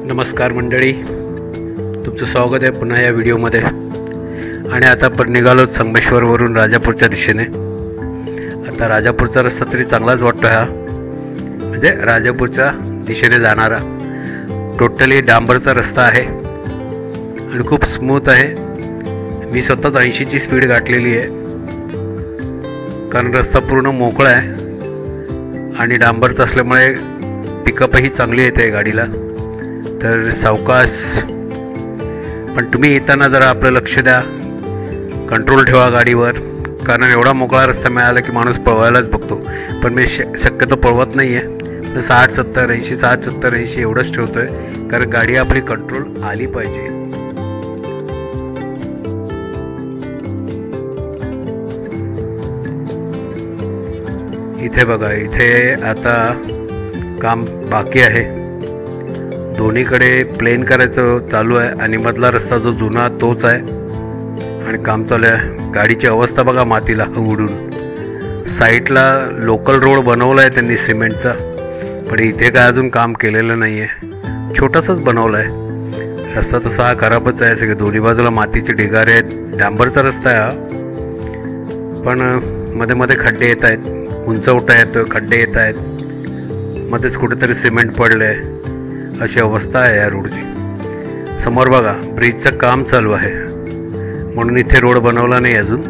नमस्कार मंडळी, तुमचं स्वागत आहे पुन्हा या व्हिडिओमध्ये. आणि आता आपण निघालो संगमेश्वरवरून राजापूरच्या दिशेने. आता राजापूरचा रस्ता तरी चांगलाच वाटतो हा, म्हणजे राजापूरच्या दिशेने जाणारा टोटली डांबरचा रस्ता आहे आणि खूप स्मूथ आहे. मी स्वतःच 80ची स्पीड गाठलेली आहे, कारण रस्ता पूर्ण मोकळा आहे आणि डांबरचा असल्यामुळे पिकअपही चांगली येते गाडीला. तर सावकाश, पण तुम्ही येताना जरा आपलं लक्ष द्या, कंट्रोल ठेवा गाडीवर, कारण एवढा मोकळा रस्ता मिळाला की माणूस पळवायलाच बघतो. पण मी शक्यतो पळवत नाही आहे, 60-70-80 60-70-80 एवढंच ठेवतो आहे, कारण गाडी आपली कंट्रोल आली पाहिजे. इथे बघा, इथे आता काम बाकी आहे. दोन्हीकडे प्लेन करायचं चालू आहे आणि मधला रस्ता जो जुना तोच आहे आणि काम चालू आहे. गाडीची अवस्था बघा, मातीला उडून. साईडला लोकल रोड बनवला आहे त्यांनी सिमेंटचा, पण इथे काय अजून काम केलेलं नाही आहे, छोटासाच बनवला आहे. रस्ता तसा हा खराबच आहे, सगळे दोन्ही बाजूला मातीचे ढिगारे आहेत. डांबरचा रस्ता आहे हा, पण मध्ये मध्ये खड्डे येत आहेत, उंचवटा येतं, खड्डे येत आहेत, मध्येच कुठेतरी सिमेंट पडलं आहे, अशी अवस्था आहे या रोडची. समोर बघा, ब्रिजचं काम चालू आहे, म्हणून इथे रोड बनवला नाही अजून,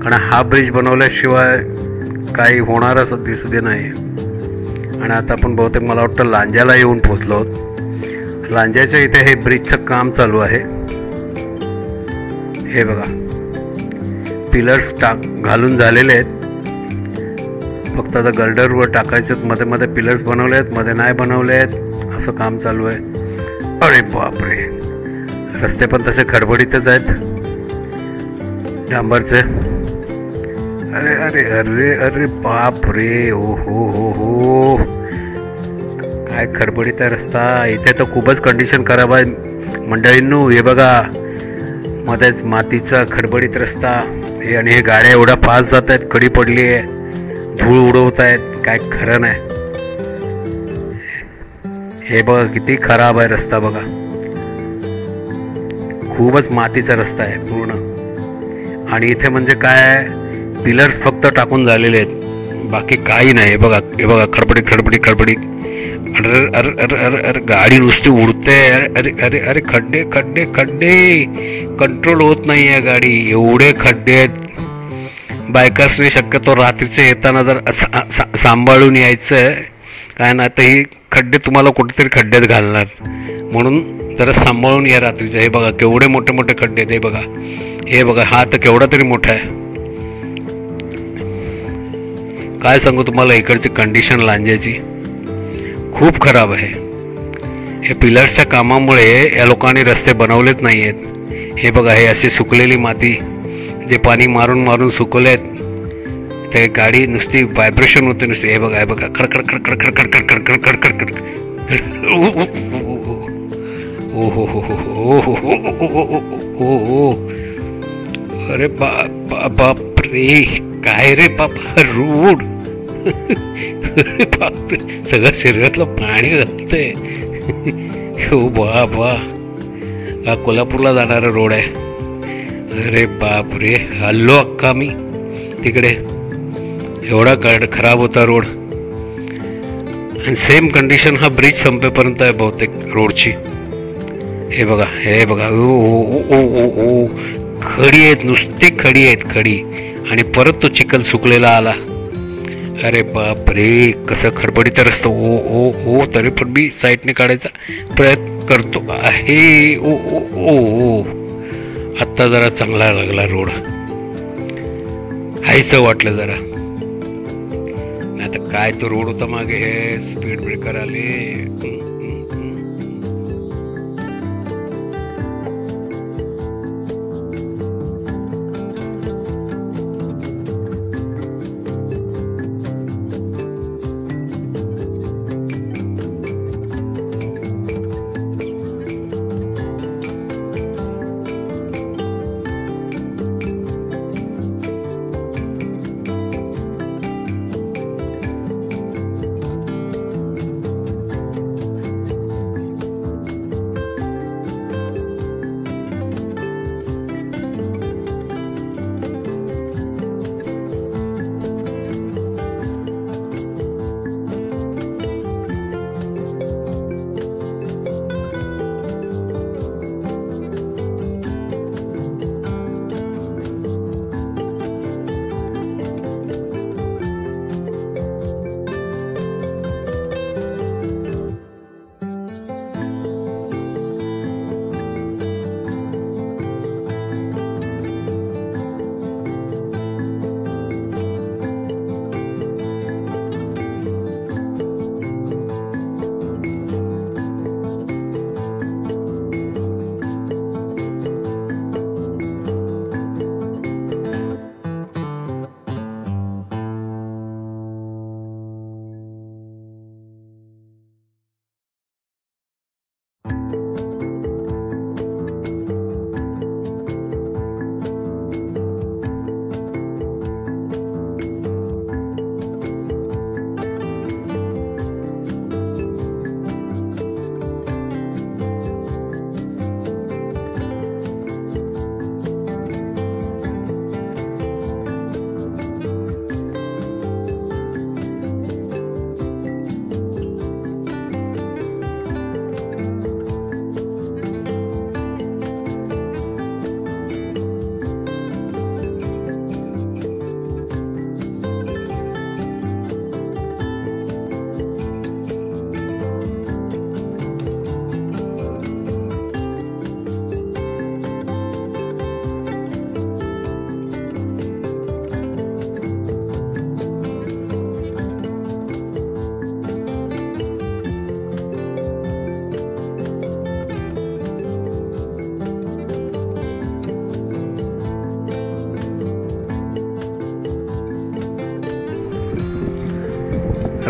कारण हा ब्रिज बनवल्याशिवाय काही होणार असं दिसत नाही. आणि आता आपण बहुतेक मला वाटतं लांज्याला येऊन पोचलो आहोत. लांज्याच्या इथे हे ब्रिजचं काम चालू आहे. हे बघा, पिलर्स घालून झालेले आहेत, फक्त आता गर्डरवर टाकायचं. मध्ये मध्ये पिलर्स बनवले आहेत, मध्ये नाही बनवले आहेत, असं काम चालू आहे. अरे बापरे, रस्ते पण तसे खडबडीतच आहेत डांबरचे. अरे अरे अरे अरे बापरे, ओ हो हो हो, काय खडबडीत आहे रस्ता. इथे तर खूपच कंडिशन खराब आहे मंडळींनो. हे बघा, मध्येच मातीचा खडबडीत रस्ता हे, आणि हे गाड्या एवढ्या फास्ट जात आहेत, कडी पडली आहे, धूळ उडवत आहेत, काय खरं नाही. हे बघा किती खराब आहे रस्ता बघा, खूपच मातीचा रस्ता आहे पूर्ण. आणि इथे म्हणजे काय, पिलर्स फक्त टाकून झालेले आहेत, बाकी काही नाही. बघा, हे बघा, खडबडी खडबडी खडबडी. अरे अरे अरे अरे अरे, गाडी नुसती उडते. अरे अरे अरे, खड्डे खड्डे खड्डे, कंट्रोल होत नाही आहे गाडी, एवढे खड्डे आहेत. बायकर्सने शक्यतो रात्रीचे येताना जर सांभाळून यायचं, काय ना तर ही खड्डे तुम्हाला कुठेतरी खड्ड्यात घालणार, म्हणून जरा सांभाळून या रात्रीचं. हे बघा केवढे मोठे मोठे खड्डे आहेत. हे बघा, हे बघा, हा तर केवढा तरी मोठा आहे. काय सांगू तुम्हाला, इकडची कंडिशन लांज्याची खूप खराब आहे. हे पिलर्सच्या कामामुळे या लोकांनी रस्ते बनवलेच नाही आहेत. हे बघा, हे अशी सुकलेली माती, जे पाणी मारून मारून सुकवले आहेत, ते गाडी नुसती व्हायब्रेशन होते नुसते. हे बघा, हे बघा, खडखड खडखड खडखड खडखड खडखड खडखड. ओ हो हो हो हो हो, अरे बाप रे, काय रे बाबा रोड. अरे बापरे, सगळं शरीरातलं पाणी घालतंय. हो बाबा, हा कोल्हापूरला जाणारा रोड आहे. अरे बापरे, हल्लो अक्का मी तिकडे, एवढा खराब होता रोड. आणि सेम कंडिशन हा ब्रिज संपेपर्यंत आहे बहुतेक रोडची. हे बघा, हे बघा, ओ ओ ओ ओ, खडी आहेत, नुसते खडी आहेत, खडी. आणि परत तो चिखल सुकलेला आला. अरे बापरे, कसं खडबडीत रस्ता. ओ ओ ओ, तरी पण मी साईडने काढायचा प्रयत्न करतो आहे. ओ ओ ओ ओ, आत्ता जरा चांगला लागला रोड, हायचं वाटलं जरा. नाही तर काय तो रोड होता मागे, हे स्पीड ब्रेकर आले.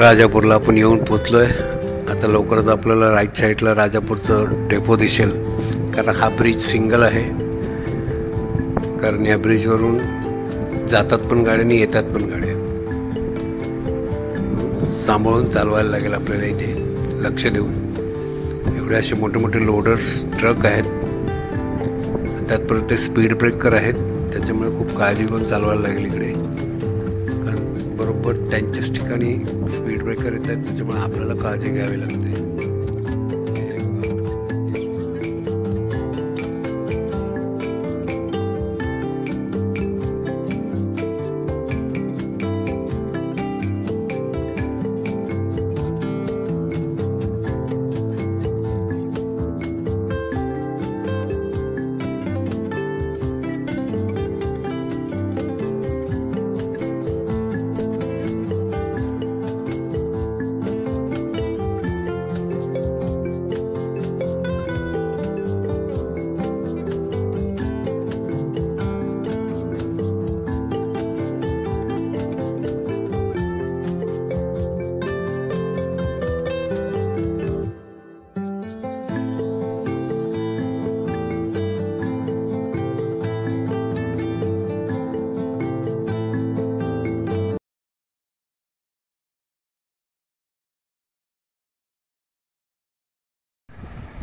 राजापूरला आपण येऊन पोचलो आहे. आता लवकरच आपल्याला राईट साईडला राजापूरचं डेपो दिसेल, कारण हा ब्रिज सिंगल आहे. कारण या ब्रिजवरून जातात पण गाड्या आणि येतात पण गाड्या. सांभाळून चालवायला लागेल आपल्याला इथे, लक्ष देऊन. एवढे असे मोठे मोठे लोडर्स ट्रक आहेत, त्यात परत ते स्पीड ब्रेकर आहेत, त्याच्यामुळे खूप काळजी घेऊन चालवायला लागेल इकडे. कारण बरोबर त्यांच्याच ठिकाणी स्पीड ब्रेकर येत आहेत, त्याच्यामुळे आपल्याला काळजी घ्यावी लागते.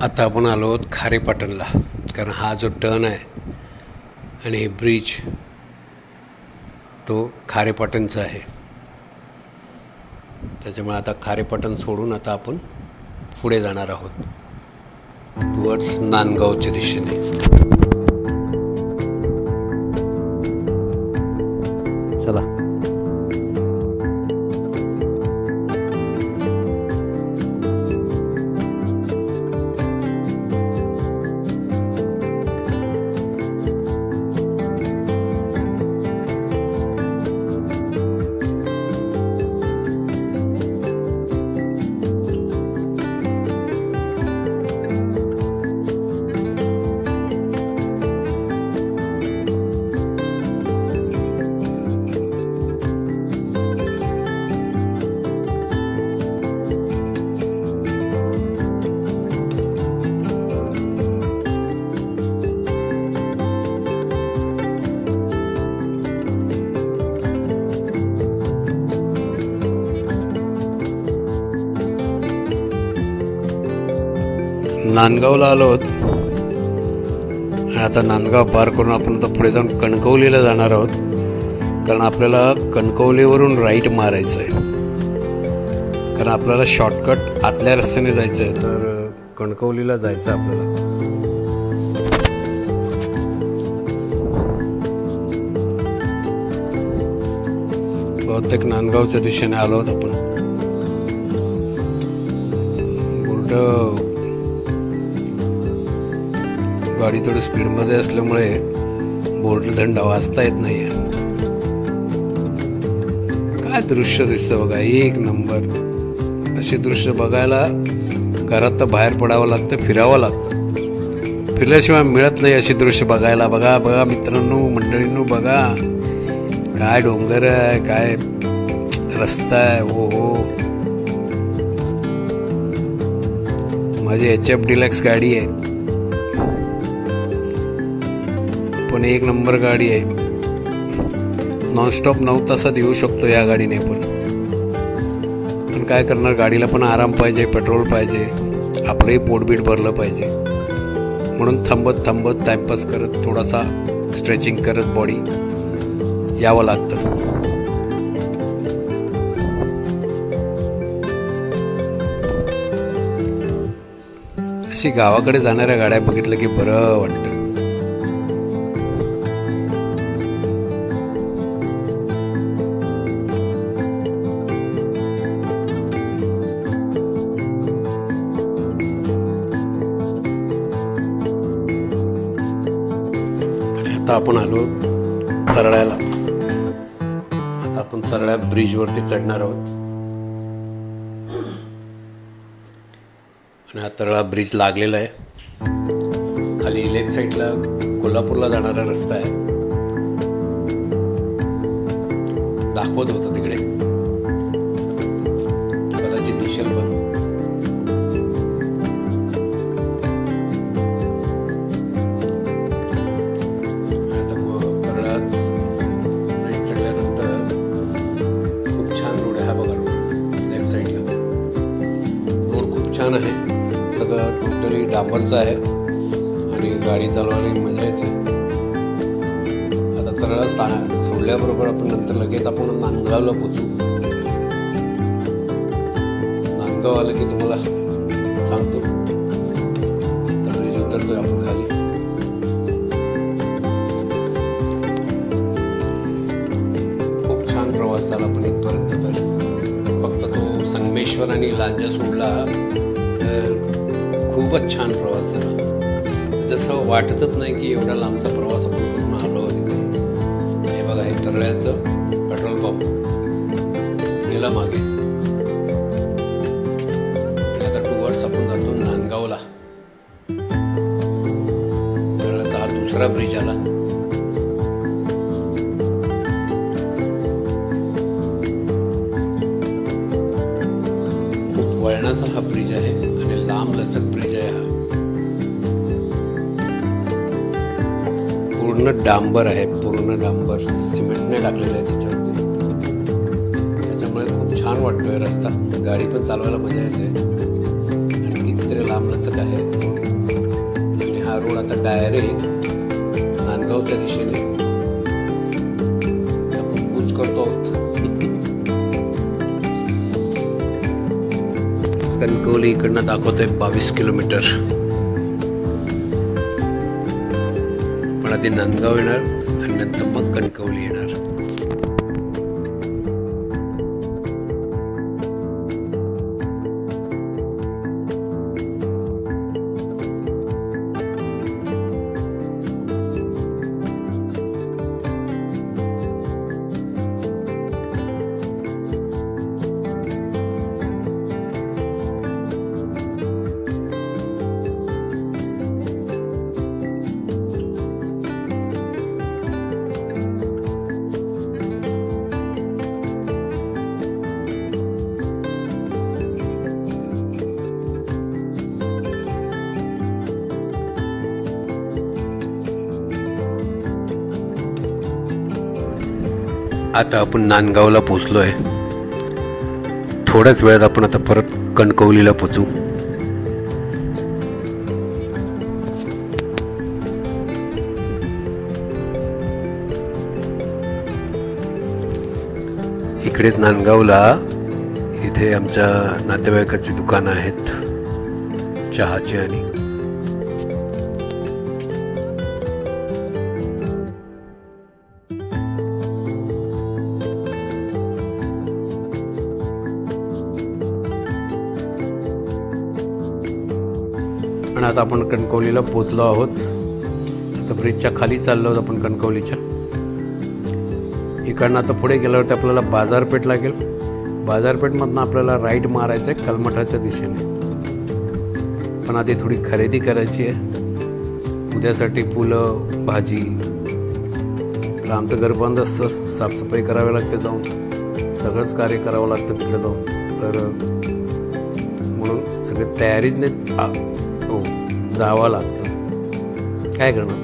आता आपण आलो आहोत खारेपाटणला, कारण हा जो टर्न आहे आणि हे ब्रिज तो खारेपाटणचा आहे. त्याच्यामुळे आता खारेपाटण सोडून आता आपण पुढे जाणार आहोत टुवर्ड्स नांदगावच्या दिशेने. चला. नांदगावला आलो आहोत आणि आता नांदगाव पार करून आपण आता पुढे जाऊन कणकवलीला जाणार आहोत, कारण आपल्याला कणकवलीवरून राईट मारायचं आहे. कारण आपल्याला शॉर्टकट आतल्या रस्त्याने जायचं आहे, तर कणकवलीला जायचं आहे आपल्याला. बहुतेक नांदगावच्या दिशेने आलो आहोत आपण. उलट गाडी थोडी स्पीडमध्ये असल्यामुळे बोर्ड झेंडा वाचता येत नाही आहे. काय दृश्य दिसतं बघा, एक नंबर. असे दृश्य बघायला घरात तर बाहेर पडावं लागतं, फिरावं लागतं. फिरल्याशिवाय मिळत नाही अशी दृश्य बघायला. बघा बघा मित्रांनो, मंडळींनो, बघा काय डोंगर आहे, काय रस्ता आहे. हो, माझी HF डिलक्स गाडी आहे, पण एक नंबर गाडी आहे. नॉनस्टॉप 9 तासात येऊ शकतो या गाडीने. पण काय करणार, गाडीला पण आराम पाहिजे, पेट्रोल पाहिजे, आपलंही पोटबीट भरलं पाहिजे. म्हणून थांबत थांबत टाइमपास करत, थोडासा स्ट्रेचिंग करत बॉडी यावं लागतं. अशी गावाकडे जाणाऱ्या गाड्या बघितलं की बरं वाटतं. आता आपण आलो तरळ्याला. आता आपण तरळ्या ब्रिजवरती चढणार आहोत आणि हा तरळा ब्रिज लागलेला आहे. खाली लेफ्ट साईडला कोल्हापूरला जाणारा रस्ता आहे, दाखवत होता तिकडे. सगळं टोटली डांबरचं आहे आणि गाडी चालवायला मजा येते. आता तरळा सोडल्याबरोबर आपण नंतर लगेच आपण नांदगावला पोचू. नांदगाव आलं की तुम्हाला सांगतो. तळेज उतरतोय आपण खाली. खूप छान प्रवास झाला पण इथपर्यंत. तर फक्त तो संगमेश्वर आणि लांजा सोडला तर खूपच छान प्रवास झाला. जसं वाटतच नाही की एवढा लांबचा प्रवास आपण करून आलो तिथे. हे बघा, हे तरळ्याचं पेट्रोल पंप गेला मागे. आणि आता टुवर्ड्स आपण जातो नांदगावला. तरळ्याचा हा दुसरा ब्रिज आला. खूप वळणाचा हा ब्रिज आहे आणि लांब लचक ब्रिज आहे हा. पूर्ण डांबर आहे, पूर्ण डांबर, सिमेंटने टाकलेलं आहे त्याच्यावरती. त्याच्यामुळे खूप छान वाटतोय रस्ता. गाडी पण चालवायला मजा येते आणि कितीतरी लांबलचक आहे. आणि हा रोड आता डायरेक्ट नांदगावच्या दिशेने आपण कूच करतो आहोत. कणकवली इकडनं दाखवतोय 22 किलोमीटर. आधी नांदगाव येणार आणि नंतर मग कणकवली येणार. आता आपण नांदगावला पोचलो आहे. थोड्याच वेळात आपण आता परत कणकवलीला पोचू. इकडेच नांदगावला इथे आमच्या नातेवाईकाची दुकानं आहेत चहाची. आणि आता आपण कणकवलीला पोचलो आहोत. आता ब्रिजच्या खाली चाललो आहोत आपण कणकवलीच्या. इकडनं आता पुढे गेल्यावरती आपल्याला बाजारपेठ लागेल. बाजारपेठमधनं आपल्याला राईट मारायचं आहे कलमठाच्या दिशेने. पण आधी थोडी खरेदी करायची आहे उद्यासाठी. फुलं, भाजी. आमचं घर बंद असतं, साफसफाई करावी लागते जाऊन. सगळंच कार्य करावं लागतं तिकडे जाऊन. तर म्हणून सगळी तयारीच नाही. हो, जावं लागतं. काय करणार.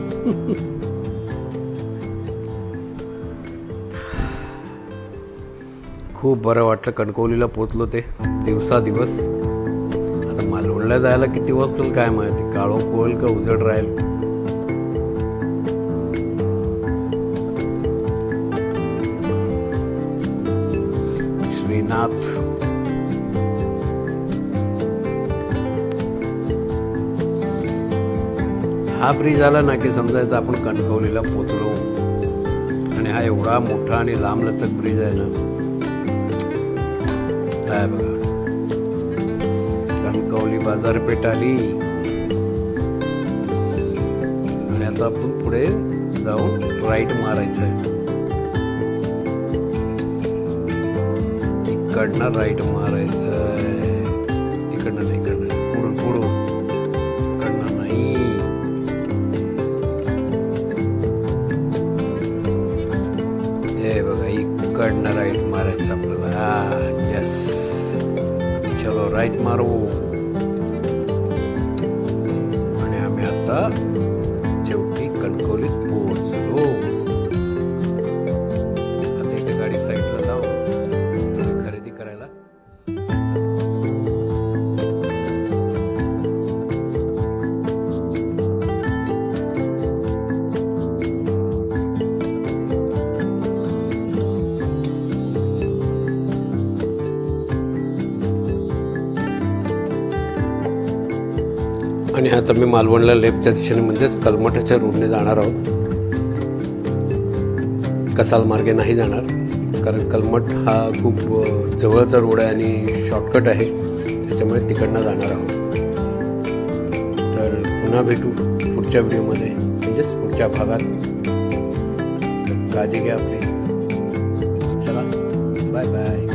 खूप बरं वाटलं. कणकवलीला पोचलो ते दिवसादिवस. आता मालवणला जायला किती वाजतील काय माहिती. काळोख होईल का उजेड राहील. श्रीनाथ हा ब्रिज आला ना की समजायचं आपण कणकवलीला पोचलो. आणि हा एवढा मोठा आणि लांबलचक ब्रिज आहे ना. काय बघा, कणकवली बाजारपेठ आली. आणि आता आपण पुढे जाऊन राईट मारायचं आहे. इकडनं राईट मारायचं आहे. इकडनं नाही, इकडनं पुढून पुढून. इकडनं नाही. हे बघा, इकडनं राईट मारायचं आपल्याला. यस, चलो राईट मारू. आणि आम्ही आता शेवटी कणकवलीत पोहोचलो. आता इथे गाडी साईडला लावून खरेदी करायला. आणि आता मी मालवणला लेफ्टच्या दिशेने म्हणजेच कलमठाच्या रोडने जाणार आहोत. कसाल मार्गे नाही जाणार, कारण कलमठ हा खूप जवळचा रोड आहे आणि शॉर्टकट आहे, त्याच्यामुळे तिकडनं जाणार आहोत. तर पुन्हा भेटू पुढच्या व्हिडिओमध्ये, म्हणजेच पुढच्या भागात. तर काळजी घ्या आपली. चला, बाय बाय.